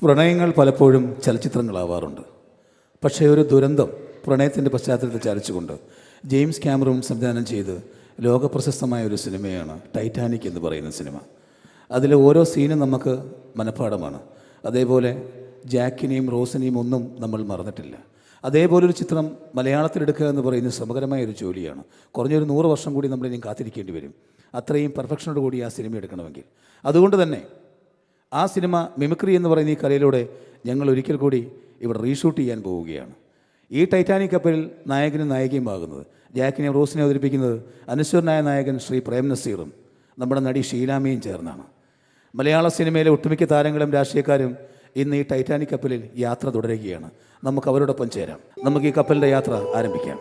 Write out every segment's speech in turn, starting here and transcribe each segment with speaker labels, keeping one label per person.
Speaker 1: പ്രണയങ്ങൾ പലപ്പോഴും ചലച്ചിത്രങ്ങളാവാറുണ്ട്. പക്ഷേ ഒരു ദുരന്തം പ്രണയത്തിൻ്റെ പശ്ചാത്തലത്തിൽ ചലിച്ചുകൊണ്ട് ജെയിംസ് ക്യാമറൂൺ സംവിധാനം ചെയ്ത് ലോകപ്രശസ്തമായ ഒരു സിനിമയാണ് ടൈറ്റാനിക് എന്ന് പറയുന്ന സിനിമ. അതിലെ ഓരോ സീനും നമുക്ക് മനഃപ്പാടമാണ്. അതേപോലെ ജാക്കിനെയും റോസിനെയും ഒന്നും നമ്മൾ മറന്നിട്ടില്ല. അതേപോലൊരു ചിത്രം മലയാളത്തിലെടുക്കുക എന്ന് പറയുന്നത് ശ്രമകരമായ ഒരു ജോലിയാണ്. കുറഞ്ഞൊരു 100 വർഷം കൂടി നമ്മളിനി കാത്തിരിക്കേണ്ടി വരും, അത്രയും പെർഫെക്ഷനോട് കൂടി ആ സിനിമ എടുക്കണമെങ്കിൽ. അതുകൊണ്ട് തന്നെ ആ സിനിമ മിമിക്രി എന്ന് പറയുന്ന ഈ കലയിലൂടെ ഞങ്ങൾ ഒരിക്കൽ കൂടി ഇവിടെ റീഷൂട്ട് ചെയ്യാൻ പോവുകയാണ്. ഈ ടൈറ്റാനിക് കപ്പലിൽ നായകനും നായികയുമാകുന്നത് ജാക്കിനെ റോസിനെ അവതരിപ്പിക്കുന്നത് അനശ്വരനായ നായകൻ ശ്രീ പ്രേം നസീറും നമ്മുടെ നടി ഷീലാമയും ചേർന്നാണ്. മലയാള സിനിമയിലെ ഒട്ടുമിക്ക താരങ്ങളും രാഷ്ട്രീയക്കാരും ഇന്ന് ഈ ടൈറ്റാനിക് കപ്പലിൽ യാത്ര തുടരുകയാണ്. നമുക്ക് അവരോടൊപ്പം ചേരാം. നമുക്ക് ഈ കപ്പലിൻ്റെ യാത്ര ആരംഭിക്കാം.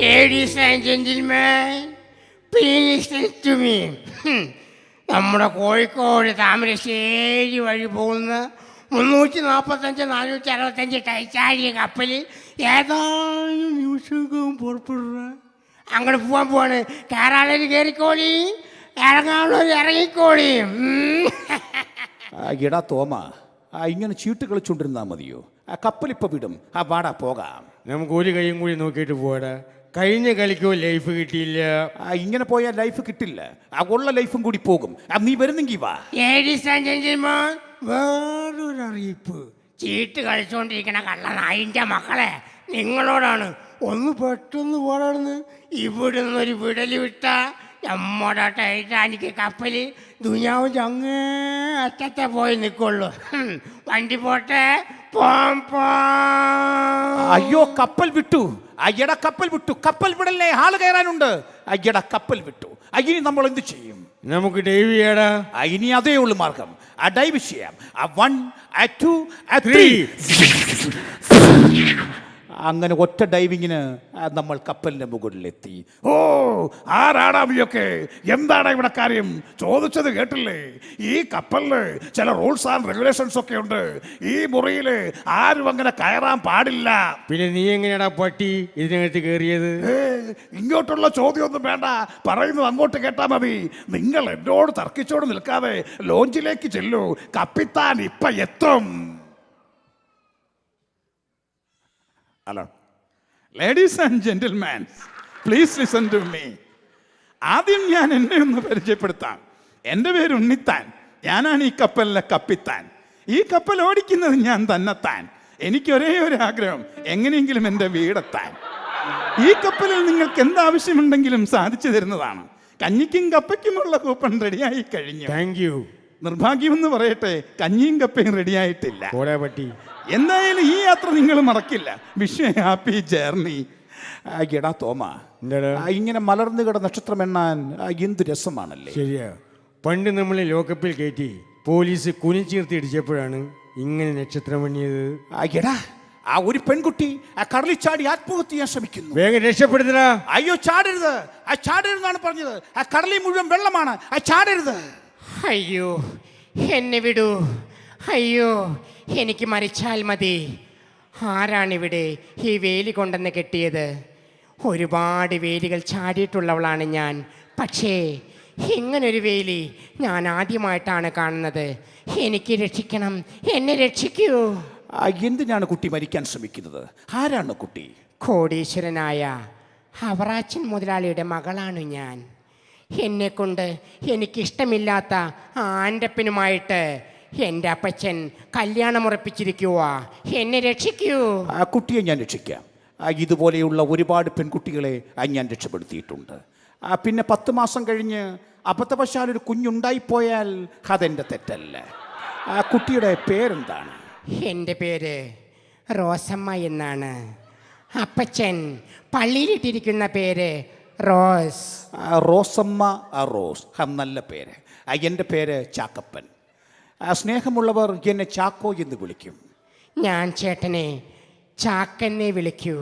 Speaker 2: Ladies and gentlemen, please listen to me. നമ്മുടെ കോഴിക്കോട് താമരശ്ശേരി വഴി പോകുന്ന 345-465 ടൈറ്റാനിക് കപ്പലിൽ ഏതാനും നിമിഷവും പുറപ്പെടുക. അങ്ങോട്ട് പോവാണ്. കയറാളൊരു കയറിക്കോളി, ഇറങ്ങാനുള്ളൊരു ഇറങ്ങിക്കോളി.
Speaker 1: എടാ തോമ, ഇങ്ങനെ ചീട്ട് കളിച്ചുകൊണ്ടിരുന്നാൽ മതിയോ? ആ കപ്പലിപ്പോൾ വിടും. വാടാ പോകാം.
Speaker 2: നമുക്ക് ഒരു കൈയും കൂടി നോക്കിയിട്ട് പോടാ. കഴിഞ്ഞ കളിക്കോ ലൈഫ് കിട്ടിയില്ല.
Speaker 1: ഇങ്ങനെ പോയാൽ ലൈഫ് കിട്ടില്ല. ഉള്ള ലൈഫും കൂടി പോകും. നീ വരുന്നെങ്കിൽ വാ.
Speaker 2: വേറൊരു അറിയിപ്പ്. ചീട്ട് കളിച്ചുകൊണ്ടിരിക്കണ കള്ളനായിൻ്റെ മക്കളെ, നിങ്ങളോടാണ് ഒന്ന് പെട്ടെന്ന് പോടാണെന്ന്. ഇവിടുന്നൊരു വിടൽ വിട്ട നമ്മുടെ ടൈറ്റാനിക് കപ്പല് ദുനിയാവിൻ്റെ അങ്ങേ അറ്റത്തെ പോയി നിൽക്കുള്ളൂ. വണ്ടി പോട്ടെ.
Speaker 1: അയ്യോ, കപ്പൽ വിട്ടു. അയ്യട കപ്പൽ വിട്ടു. കപ്പൽ വിടല്ലേ, ആള് കയറാനുണ്ട്. അയ്യട കപ്പൽ വിട്ടു. ഇനി നമ്മൾ എന്ത് ചെയ്യും?
Speaker 2: നമുക്ക് ഡൈവ് ചെയ്യടാ.
Speaker 1: ഇനി അതേ ഉള്ളു മാർഗം. ഡൈവ് ചെയ്യാം. 1 2 3. അങ്ങനെ ഒറ്റ ഡൈവിങ്ങിന് നമ്മൾ കപ്പലിന്റെ മുകളിലെത്തി.
Speaker 3: ഓ, ആരാടാവിയൊക്കെ? എന്താണ് ഇവിടെ കാര്യം? ചോദിച്ചത് കേട്ടില്ലേ? ഈ കപ്പലില് ചില റൂൾസ് ആൻഡ് റെഗുലേഷൻസ് ഒക്കെ ഉണ്ട്. ഈ മുറിയിൽ ആരും അങ്ങനെ കയറാൻ പാടില്ല.
Speaker 2: പിന്നെ നീ എങ്ങനെയാടാ പട്ടി ഇതിനകത്ത് കയറിയത്?
Speaker 3: ഇങ്ങോട്ടുള്ള ചോദ്യമൊന്നും വേണ്ട, പറയുന്നത് അങ്ങോട്ട് കേട്ടാ മതി. നിങ്ങൾ എന്നോട് തർക്കിച്ചോട് നിൽക്കാതെ ലോഞ്ചിലേക്ക് ചെല്ലൂ. കപ്പിത്താൻ ഇപ്പൊ എത്തും.
Speaker 4: Hello ladies and gentleman, please listen to me. ആദ്യം ഞാൻ എന്നെ ഒന്ന് പരിചയപ്പെടുത്താം. എൻ്റെ പേര് ഉണ്ണിത്താൻ. ഞാനാണ് ഈ കപ്പലിലെ കപ്പിത്താൻ. ഈ കപ്പൽ ഓടിക്കുന്നത് ഞാൻ തന്നെത്താൻ. എനിക്ക് ഒരേ ഒരു ആഗ്രഹം, എങ്ങനെയെങ്കിലും എൻ്റെ വീടെത്താൻ. ഈ കപ്പലിൽ നിങ്ങൾക്ക് എന്താവശ്യമുണ്ടെങ്കിലും സാധിച്ചു തരുന്നതാണ്. കഞ്ഞിക്കും കപ്പയ്ക്കുമുള്ള കൂപ്പൺ റെഡിയായി കഴിഞ്ഞു.
Speaker 2: Thank you.
Speaker 4: നിർഭാഗ്യമെന്ന് പറയട്ടെ, കഞ്ഞിയും കപ്പയും റെഡിയായിട്ടില്ല.
Speaker 2: പറ്റി
Speaker 4: എന്തായാലും ഈ യാത്ര നിങ്ങൾ മറക്കില്ല. Wish happy journey. എടാ തോമ, ഇങ്ങനെ മലർന്നു കിട നക്ഷത്രം എണ്ണാൻ എന്ത് രസമാണല്ലേ?
Speaker 2: ശരിയാ. പണ്ട് നമ്മളെ ലോക്കപ്പിൽ കയറ്റി പോലീസ് കുനിച്ചീർത്തി ഇടിച്ചപ്പോഴാണ് ഇങ്ങനെ നക്ഷത്രം എണ്ണിയത്.
Speaker 1: എടാ, ആ ഒരു പെൺകുട്ടി ആ കടലിൽ ചാടി ആത്മഹത്യ ചെയ്യാൻ ശ്രമിക്കുന്നു.
Speaker 2: വേഗം രക്ഷപ്പെടുത്തടാ.
Speaker 1: അയ്യോ, ചാടരുത്. ചാടരുതെന്നാണ് പറഞ്ഞത്. ആ കടലിൽ മുഴുവൻ വെള്ളമാണ്. ചാടരുത്.
Speaker 5: അയ്യോ, എന്നെ വിടൂ. അയ്യോ, എനിക്ക് മരിച്ചാൽ മതി. ആരാണിവിടെ ഈ വേലി കൊണ്ടെന്ന് കെട്ടിയത്? ഒരുപാട് വേലികൾ ചാടിയിട്ടുള്ളവളാണ് ഞാൻ. പക്ഷേ ഇങ്ങനൊരു വേലി ഞാൻ ആദ്യമായിട്ടാണ് കാണുന്നത്. എനിക്ക് രക്ഷിക്കണം, എന്നെ രക്ഷിക്കൂ.
Speaker 1: എന്തിനാണ് കുട്ടി മരിക്കാൻ ശ്രമിക്കുന്നത്? ആരാണ് കുട്ടി?
Speaker 5: കോടീശ്വരനായ അവറാച്ചൻ മുതലാളിയുടെ മകളാണ് ഞാൻ. എന്നെക്കൊണ്ട് എനിക്കിഷ്ടമില്ലാത്ത ആൻ്റപ്പനുമായിട്ട് എൻ്റെ അപ്പച്ചൻ കല്യാണം ഉറപ്പിച്ചിരിക്കുക. എന്നെ രക്ഷിക്കൂ.
Speaker 1: ആ കുട്ടിയെ ഞാൻ രക്ഷിക്കാം. ഇതുപോലെയുള്ള ഒരുപാട് പെൺകുട്ടികളെ ഞാൻ രക്ഷപ്പെടുത്തിയിട്ടുണ്ട്. പിന്നെ 10 മാസം കഴിഞ്ഞ് അബദ്ധവശാൽ ഒരു കുഞ്ഞുണ്ടായിപ്പോയാൽ അതെൻ്റെ തെറ്റല്ല. ആ കുട്ടിയുടെ പേരെന്താണ്?
Speaker 5: എൻ്റെ പേര് റോസമ്മ എന്നാണ്. അപ്പച്ചൻ പള്ളിയിലിട്ടിരിക്കുന്ന പേര് റോസ്.
Speaker 1: റോസമ്മ. റോസ്, നല്ല പേര്. എൻ്റെ പേര് ചാക്കപ്പൻ. സ്നേഹമുള്ളവർ എന്നെ ചാക്കോ എന്ന് വിളിക്കും.
Speaker 5: ഞാൻ ചേട്ടനെ ചാക്കന്നെ വിളിക്കൂ.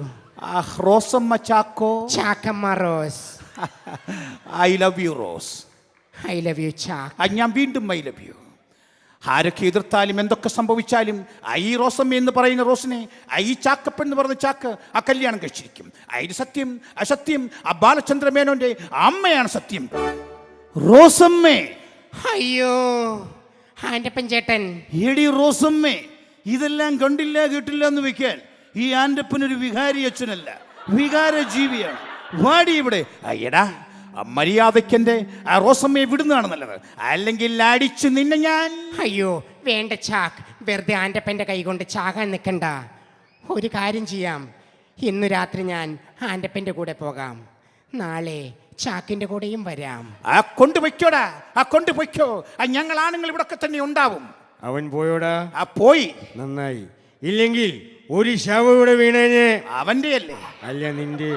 Speaker 1: Rosamma Chacko.
Speaker 5: Chakkamma Rose.
Speaker 1: I love you Rose.
Speaker 5: I love you Chack.
Speaker 1: ഞാൻ വീണ്ടും ഐ ലവ് യു. ആരൊക്കെ എതിർത്താലും എന്തൊക്കെ സംഭവിച്ചാലും ഈ റോസമ്മ എന്ന് പറയുന്ന റോസിനെ ഈ ചാക്കപ്പൻ എന്ന് പറയുന്ന ചാക്ക് കല്യാണം കഴിച്ചിരിക്കും. അതിന് സത്യം അസത്യം ബാലചന്ദ്രമേനോന്റെ അമ്മയാണ് സത്യം. റോസമ്മേ,
Speaker 5: അയ്യോ ആൻ്റപ്പൻ ചേട്ടൻ.
Speaker 4: എടി റോസമ്മേ, ഇതെല്ലാം കണ്ടില്ല കേട്ടില്ല എന്ന് വെക്കാൻ ഈ ആൻ്റപ്പനൊരു വികാരി അച്ഛനല്ല, വികാര ജീവിയാണ്. വാടി ഇവിടെ. എടാ, മര്യാദയ്ക്കെൻ്റെ ആ റോസമ്മയെ വിടുന്നതാണ് നല്ലത്, അല്ലെങ്കിൽ അടിച്ച് നിന്നെ ഞാൻ.
Speaker 5: അയ്യോ വേണ്ട ചാക്ക്, വെറുതെ ആൻ്റപ്പൻ്റെ കൈ കൊണ്ട് ചാകാൻ നിൽക്കണ്ട. ഒരു കാര്യം ചെയ്യാം, ഇന്ന് രാത്രി ഞാൻ ആൻ്റപ്പൻ്റെ കൂടെ പോകാം, നാളെ ചാക്കിൻ്റെ കൂടെയും വരാം.
Speaker 4: കൊണ്ടുവയ്ക്കോടാ, കൊണ്ടുവയ്ക്കോ. ഞങ്ങൾ ആണുങ്ങൾ ഇവിടെ തന്നെ ഉണ്ടാവും.
Speaker 2: അവൻ പോയോടാ?
Speaker 4: പോയി.
Speaker 2: നന്നായി. ഇല്ലെങ്കിൽ ഒരു ശവം ഇവിടെ വീണേഞ്ഞ്.
Speaker 4: അവന്റെ അല്ലേ?
Speaker 2: അല്ല, നിന്റെ.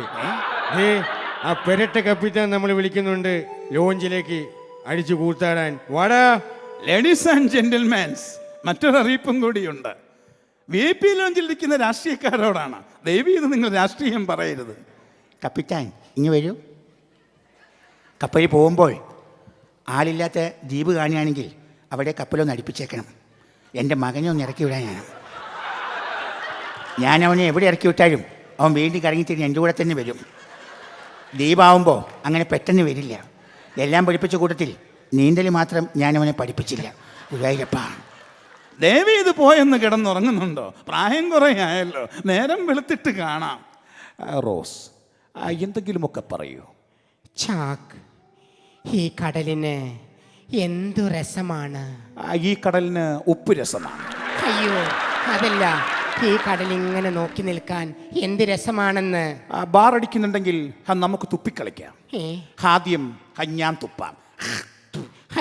Speaker 2: ആ പെരട്ട കപ്പിത്താൻ നമ്മൾ വിളിക്കുന്നുണ്ട് ലോഞ്ചിലേക്ക് അടിച്ചു കൂത്താടാൻ. വാടാ.
Speaker 4: ലേഡീസ് ആൻഡ് ജെന്റിൽമാൻസ്, മറ്റൊരറിയിപ്പും കൂടിയുണ്ട്. VIP ലോഞ്ചിലിരിക്കുന്ന രാഷ്ട്രീയക്കാരോടാണ്. ദയവ് ഇത് നിങ്ങൾ രാഷ്ട്രീയം പറയരുത്.
Speaker 6: കപ്പിത്താൻ ഇങ്ങ് വരൂ. കപ്പലിൽ പോകുമ്പോൾ ആളില്ലാത്ത ദ്വീപ് കാണുകയാണെങ്കിൽ അവിടെ കപ്പലൊന്ന് അടുപ്പിച്ചേക്കണം. എൻ്റെ മകനെ ഒന്ന് ഇറക്കി വിടാനാണ്. ഞാൻ അവനെ എവിടെ ഇറക്കി വിട്ടാലും അവൻ വീണ്ടും കറങ്ങിത്തിരി എൻ്റെ കൂടെ തന്നെ വരും. ദ്വീപാവുമ്പോൾ അങ്ങനെ പെട്ടെന്ന് വരില്ല. എല്ലാം പഠിപ്പിച്ച കൂട്ടത്തിൽ നീന്തൽ മാത്രം ഞാൻ അവനെ പഠിപ്പിച്ചില്ല. ഗുരുവായൂരപ്പാ.
Speaker 4: ദേവി ഇത് പോയെന്ന് കിടന്നുറങ്ങുന്നുണ്ടോ? പ്രായം കുറേ ആയല്ലോ, നേരം വെളുത്തിട്ട് കാണാം.
Speaker 1: റോസ്, എന്തെങ്കിലുമൊക്കെ പറയൂ.
Speaker 5: ചാക്ക്, ഈ കടലിന് എന്തു രസമാണ്.
Speaker 1: ഈ കടലിന് ഉപ്പ് രസമാണ്.
Speaker 5: അയ്യോ അതല്ല, ഈ കടലിങ്ങനെ നോക്കി നിൽക്കാൻ എന്ത് രസമാണെന്ന്.
Speaker 1: ബാറടിക്കുന്നുണ്ടെങ്കിൽ നമുക്ക് തുപ്പിക്കളിക്കാം.
Speaker 5: ഏ?
Speaker 1: ആദ്യം ഞാൻ തുപ്പാം.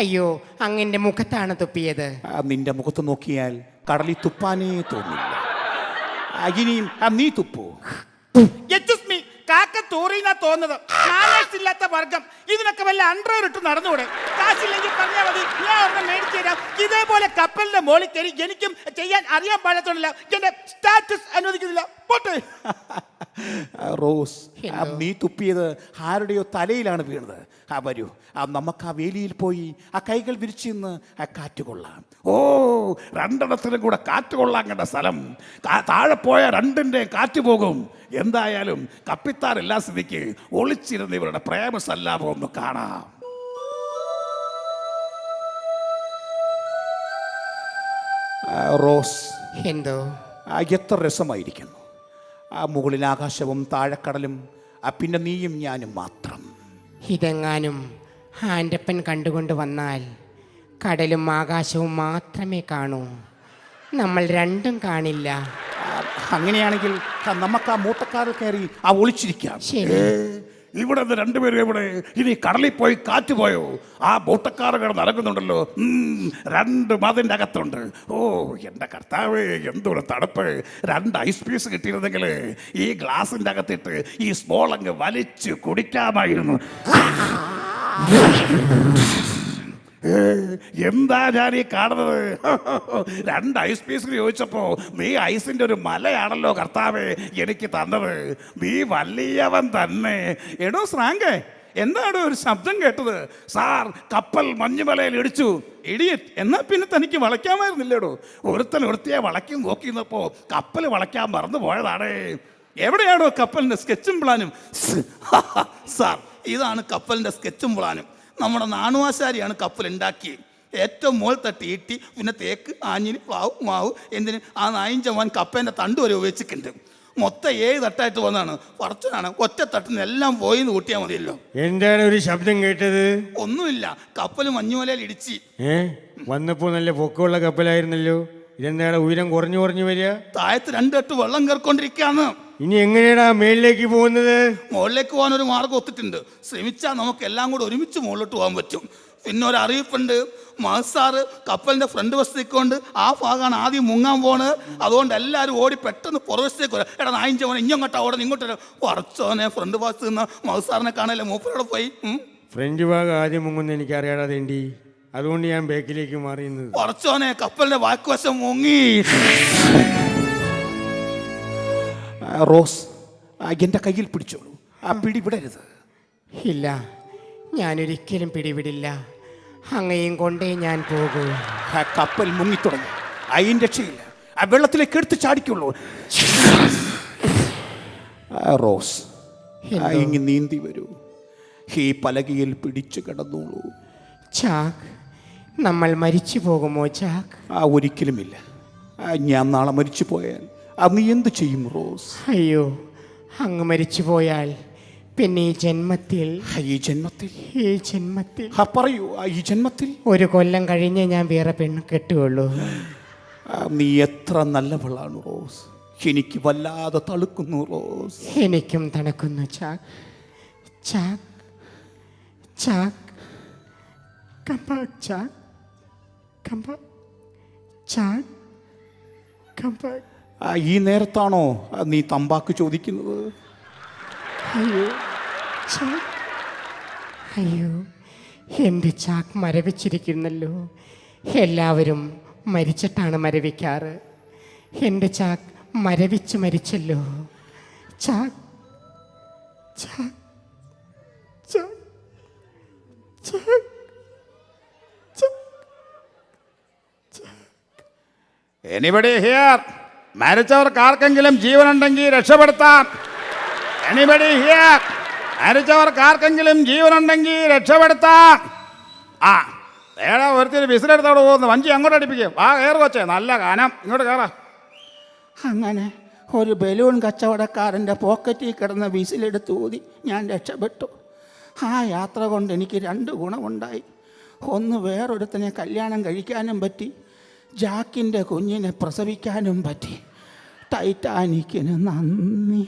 Speaker 5: അയ്യോ അങ്ങൻ്റെ മുഖത്താണ് തുപ്പിയത്.
Speaker 1: നിന്റെ മുഖത്ത് നോക്കിയാൽ കടലിൽ തുപ്പാനേ തോന്നില്ല. ഇനിയും നീ തുപ്പൂ.
Speaker 4: കാക്ക തോറിനാ തോന്നുന്നത്. ഇല്ലാത്ത വർഗം ഇതിനൊക്കെ വല്ല അണ്ടർ ഇട്ട് നടന്നുകൂടെ? കാശില്ലെങ്കിൽ പറഞ്ഞാൽ മതി, ഞാൻ ഒരെണ്ണം മേടിച്ചു തരാം. ഇതേപോലെ കപ്പലിന്റെ മോളിൽ കയറി എനിക്കും ചെയ്യാൻ അറിയാൻ പാടത്തോടില്ല, എന്റെ സ്റ്റാറ്റസ് അനുവദിക്കുന്നില്ല. പോട്ടെ.
Speaker 1: റോസ്, നീ തുപ്പിയത് ആരുടെയോ തലയിലാണ് വീണത്. വരൂ, നമുക്ക് ആ വേലിയിൽ പോയി ആ കൈകൾ വിരിച്ചു നിന്ന് കാറ്റ് കൊള്ളാം.
Speaker 3: രണ്ടിടത്തിലും കൂടെ കാറ്റ് കൊള്ളാൻ കണ്ട സ്ഥലം. താഴെ പോയ രണ്ടിൻ്റെ കാറ്റ് പോകും. എന്തായാലും കപ്പിത്താരെല്ലാ സ്ഥിതിക്ക് ഒളിച്ചിരുന്ന് ഇവരുടെ പ്രേമസല്ലാപം ഒന്ന് കാണാം.
Speaker 1: റോസ്,
Speaker 5: എന്തോ?
Speaker 1: എത്ര രസമായിരിക്കുന്നു. മുകളിൽ ആകാശവും താഴെക്കടലും, പിന്നെ നീയും ഞാനും മാത്രം.
Speaker 5: ഇതെങ്ങാനും ആൻ്റപ്പൻ കണ്ടുകൊണ്ട് വന്നാൽ കടലും ആകാശവും മാത്രമേ കാണൂ, നമ്മൾ രണ്ടും കാണില്ല.
Speaker 1: അങ്ങനെയാണെങ്കിൽ നമുക്ക് ആ മൂട്ടക്കാരിൽ കയറി ഒളിച്ചിരിക്കാം.
Speaker 5: ശരി.
Speaker 3: ഇവിടെ നിന്ന് രണ്ടുപേരും എവിടെ? ഇനി കടലിൽ പോയി കാറ്റ് പോയോ? ആ ബോട്ടക്കാർ കിടന്ന് നടക്കുന്നുണ്ടല്ലോ, രണ്ട് മതിൻ്റെ അകത്തുണ്ട്. എൻ്റെ കർത്താവ്, എന്തൊരു തണുപ്പ്! രണ്ട് ഐസ് പീസ് കിട്ടിയിരുന്നെങ്കിൽ ഈ ഗ്ലാസിൻ്റെ അകത്തിട്ട് ഈ സ്മോൾ അങ്ങ് വലിച്ച് കുടിക്കാമായിരുന്നു. എന്താ ഞാൻ ഈ കാണുന്നത്? രണ്ട് ഐസ് പീസിന് ചോദിച്ചപ്പോ നീ ഐസിന്റെ ഒരു മലയാണല്ലോ കർത്താവേ എനിക്ക് തന്നത്. നീ വലിയവൻ തന്നെ.
Speaker 4: എടോ ശ്രാങ്കേ, എന്താണോ ഒരു ശബ്ദം കേട്ടത്?
Speaker 3: സാർ, കപ്പൽ മഞ്ഞുമലയിൽ ഇടിച്ചു.
Speaker 4: ഇടിയറ്റ്, എന്നാ പിന്നെ തനിക്ക് വളയ്ക്കാമായിരുന്നില്ലേടോ?
Speaker 3: ഒരുത്തിയെ വളയ്ക്കും നോക്കിയിരുന്നപ്പോ കപ്പൽ വളയ്ക്കാൻ മറന്നു പോയതാണേ.
Speaker 4: എവിടെയാണോ കപ്പലിന്റെ സ്കെച്ചും പ്ലാനും? സാർ, ഇതാണ് കപ്പലിന്റെ സ്കെച്ചും പ്ലാനും. നമ്മുടെ നാണുവാശാരിയാണ് കപ്പൽ ഉണ്ടാക്കി. ഏറ്റവും മുകൾ തട്ടി ഈട്ടി, പിന്നെ തേക്ക്, ആഞ്ഞിന്, പ്ലാവ്, മാവ്, എന്തിന് ആ 9 കപ്പേൻ്റെ തണ്ട് വരെ ഉപയോഗിച്ചിട്ടുണ്ട്. മൊത്തം 7 തട്ടായിട്ട് വന്നതാണ്. പറച്ചനാണ്, ഒറ്റ തട്ടിന് എല്ലാം പോയി എന്ന് കൂട്ടിയാൽ മതിയല്ലോ.
Speaker 2: എന്താണ് ഒരു ശബ്ദം കേട്ടത്?
Speaker 4: ഒന്നുമില്ല, കപ്പൽ മഞ്ഞുമലയിൽ ഇടിച്ച്.
Speaker 2: വന്നപ്പോ നല്ല പൊക്കമുള്ള കപ്പലായിരുന്നല്ലോ, ഇതെന്താണ് ഉയരം കുറഞ്ഞു വരിക?
Speaker 4: താഴത്ത് 2 തട്ട് വെള്ളം കയറിക്കൊണ്ടിരിക്കുകയാണ്.
Speaker 2: ഇനി എങ്ങനെയാടാ മേളിലേക്ക് പോകുന്നത്?
Speaker 4: മുകളിലേക്ക് പോകാൻ ഒരു മാർഗം ഒത്തിട്ടുണ്ട്. ശ്രമിച്ചാൽ നമുക്ക് എല്ലാം കൂടെ ഒരുമിച്ച് മുകളിലോട്ട് പോകാൻ പറ്റും. പിന്നെ ഒരു അറിയിപ്പുണ്ട്, മഹസാറ് കപ്പലിന്റെ ഫ്രണ്ട് വശത്തേക്കൊണ്ട് ആ ഭാഗമാണ് ആദ്യം മുങ്ങാൻ പോണത്. അതുകൊണ്ട് എല്ലാവരും ഓടി പെട്ടെന്ന് പുറവശത്തേക്ക് വരാം. എടാ 9 ഇങ്ങോട്ടാ ഓടാൻ, ഇങ്ങോട്ട് പറച്ചോനെ. ഫ്രണ്ട് ഭാഗത്ത് നിന്ന് മഹസാറിനെ കാണാനല്ലേ മൂപ്പരോടെ പോയി.
Speaker 2: ഫ്രണ്ട് ഭാഗം ആദ്യം മുങ്ങുന്ന എനിക്ക് അറിയാടാതേണ്ടി, അതുകൊണ്ട് ഞാൻ ബാക്കിലേക്ക് മാറിയുന്നത്.
Speaker 4: പറച്ചോനെ, കപ്പലിന്റെ ബാക്കുവശം മുങ്ങി.
Speaker 1: റോസ്, എൻ്റെ കയ്യിൽ പിടിച്ചോളൂ. പിടിവിടരുത്.
Speaker 5: ഇല്ല, ഞാനൊരിക്കലും പിടിവിടില്ല. അങ്ങയും കൊണ്ടേ ഞാൻ പോകൂ.
Speaker 1: കപ്പൽ മുങ്ങിത്തുടങ്ങി. അതിൻ്റെ രക്ഷയില്ല. വെള്ളത്തിലേക്ക് എടുത്ത് ചാടിക്കുള്ളൂ. റോസ്, ഇങ്ങ് നീന്തി വരൂ. ഈ പലകയിൽ പിടിച്ചു കിടന്നോളൂ.
Speaker 5: ചാക്ക്, നമ്മൾ മരിച്ചു പോകുമോ ചാക്ക്?
Speaker 1: ഒരിക്കലുമില്ല. ഞാൻ നാളെ മരിച്ചു പോയാൽ നീ എന്ത് ചെയ്യും റോസ്?
Speaker 5: അയ്യോ, അങ്ങ് മരിച്ചു പോയാൽ പിന്നെ ഈ ജന്മത്തിൽ
Speaker 1: പറയൂ, ഈ ജന്മത്തിൽ
Speaker 5: ഒരു കൊല്ലം കഴിഞ്ഞേ ഞാൻ വേറെ പെണ്ണ് കെട്ടുകയുള്ളൂ.
Speaker 1: നീ എത്ര നല്ലവളാണ് റോസ്. എനിക്ക് വല്ലാതെ തളുക്കുന്നു റോസ്.
Speaker 5: എനിക്കും തണുക്കുന്നു ചാക്ക്. ചാക്ക് ചാക്ക് come back, ചാക്ക്. come back. ചാക്ക് come back.
Speaker 1: ഈ നേരത്താണോ നീ തമ്പാക്ക് ചോദിക്കുന്നത്?
Speaker 5: അയ്യോ ചാക്ക്, അയ്യോ, എൻ്റെ ചാക്ക് മരവിച്ചിരിക്കുന്നല്ലോ. എല്ലാവരും മരിച്ചിട്ടാണ് മരവിക്കാറ്. എൻ്റെ ചാക്ക് മരവിച്ച് മരിച്ചല്ലോ. ചാക്ക് ചാക്ക് ചാക്ക് ചാക്ക്.
Speaker 4: Anybody here? മരിച്ചവർക്ക് ആർക്കെങ്കിലും ജീവനുണ്ടെങ്കിൽ രക്ഷപ്പെടുത്താം. Anybody here? മരിച്ചവർക്ക് ആർക്കെങ്കിലും ജീവനുണ്ടെങ്കിൽ രക്ഷപ്പെടുത്താം. ഏടാ ഒരുത്തിന് വിസിലെടുത്തോട് പോകുന്നു. വഞ്ചി അങ്ങോട്ട് അടിപ്പിക്കും. കയറ് കൊച്ചേ, നല്ല കാനം, ഇങ്ങോട്ട് കയറാ.
Speaker 6: അങ്ങനെ ഒരു ബലൂൺ കച്ചവടക്കാരൻ്റെ പോക്കറ്റിൽ കിടന്ന വിസിലെടുത്ത് ഊതി ഞാൻ രക്ഷപ്പെട്ടു. ആ യാത്ര കൊണ്ട് എനിക്ക് 2 ഗുണമുണ്ടായി. ഒന്ന്, വേറൊരുത്തനെ കല്യാണം കഴിക്കാനും പറ്റി. ജാക്കിൻ്റെ കുഞ്ഞിനെ പ്രസവിക്കാനും പറ്റി. ടൈറ്റാനിക്കിന് നന്ദി.